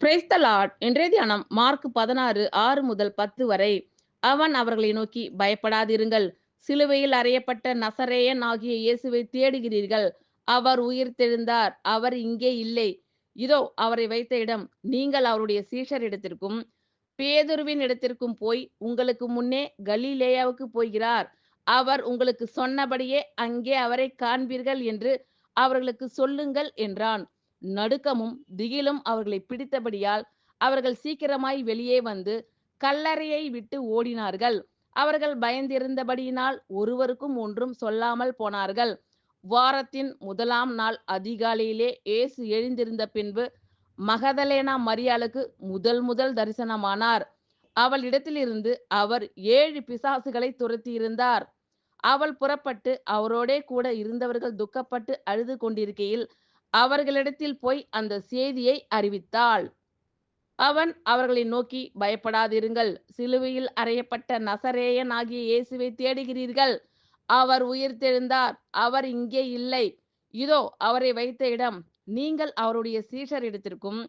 Praise the Lord. இன்றைய தியானம் mark 16 6 முதல் 10 வரை. அவன் அவர்களை நோக்கி, பயப்படாதிருங்கள். சிலுவையில் அறையப்பட்ட நசரேயன் ஆகிய இயேசுவை தேடுகிறீர்கள். அவர் உயிர்த்தெழுந்தார். அவர் இங்கே இல்லை. இதோ அவரை வைத்த இடம். நீங்கள் அவருடைய சீஷரிடத்திற்கும் பேதுருவின் இடத்திற்கும் போய் உங்களுக்கு முன்னே கலிலேயாவுக்கு போகிறார். அவர் உங்களுக்கு சொன்னபடியே அங்கே அவரை காண்பீர்கள் என்று அவர்களுக்கு சொல்லுங்கள் என்றான். நடுக்கமும் திகிலும் அவர்களை பிடித்தபடியால் அவர்கள் சீக்கிரமாய் வெளியே வந்து கல்லறையை விட்டு ஓடினார்கள். அவர்கள் பயந்திருந்தபடியினால் ஒருவருக்கும் ஒன்றும் சொல்லாமல் போனார்கள். வாரத்தின் முதலாம் நாள் அதிகாலையிலே இயேசு எழுந்திருந்த பின்பு மகதலேனா மரியாளுக்கு முதல் முதல் தரிசனமானார். அவள் இடத்திலிருந்து அவர் 7 பிசாசுகளை துரத்தியிருந்தார். அவள் புறப்பட்டு அவரோடே கூட இருந்தவர்கள் துக்கப்பட்டு அழுது கொண்டிருக்கையில் அவர்களிடத்தில் போய் அந்த செய்தியை அறிவித்தாள். அவன் அவர்களை நோக்கி, பயப்படாதிருங்கள். சிலுவையில் அறையப்பட்ட நசரேயன் ஆகிய இயேசுவை தேடுகிறீர்கள். அவர் உயிர்த்தெழுந்தார். அவர் இங்கே இல்லை. இதோ அவரை வைத்த இடம். நீங்கள் அவருடைய சீஷரிடத்திற்கும்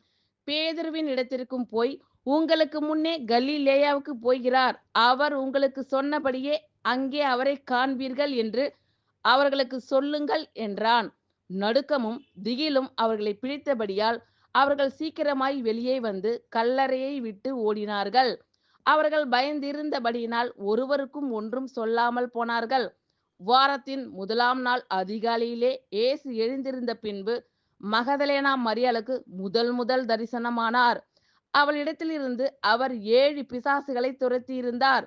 பேதுருவின் இடத்திற்கும் போய் உங்களுக்கு முன்னே கலிலேயாவுக்கு போகிறார். அவர் உங்களுக்கு சொன்னபடியே அங்கே அவரை காண்பீர்கள் என்று அவர்களுக்கு சொல்லுங்கள் என்றான். நடுக்கமும் திகிலும் அவர்களை பிடித்தபடியால் அவர்கள் சீக்கிரமாய் வெளியே வந்து கல்லறையை விட்டு ஓடினார்கள். அவர்கள் பயந்திருந்தபடியினால் ஒருவருக்கும் ஒன்றும் சொல்லாமல் போனார்கள். வாரத்தின் முதலாம் நாள் அதிகாலையிலே இயேசு எழுந்திருந்த பின்பு மகதலேனா மரியாளுக்கு முதல் முதல் தரிசனமானார். அவளிடத்திலிருந்து அவர் 7 பிசாசுகளை துரத்தியிருந்தார்.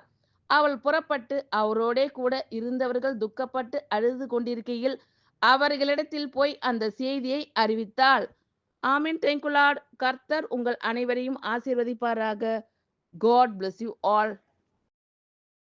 அவள் புறப்பட்டு அவரோடே கூட இருந்தவர்கள் துக்கப்பட்டு அழுது கொண்டிருக்கையில் அவர்களிடத்தில் போய் அந்த செய்தியை அறிவித்தாள். ஆமீன். Thank you Lord. கர்த்தர் உங்கள் அனைவரையும் ஆசீர்வதிப்பாராக. God bless you all.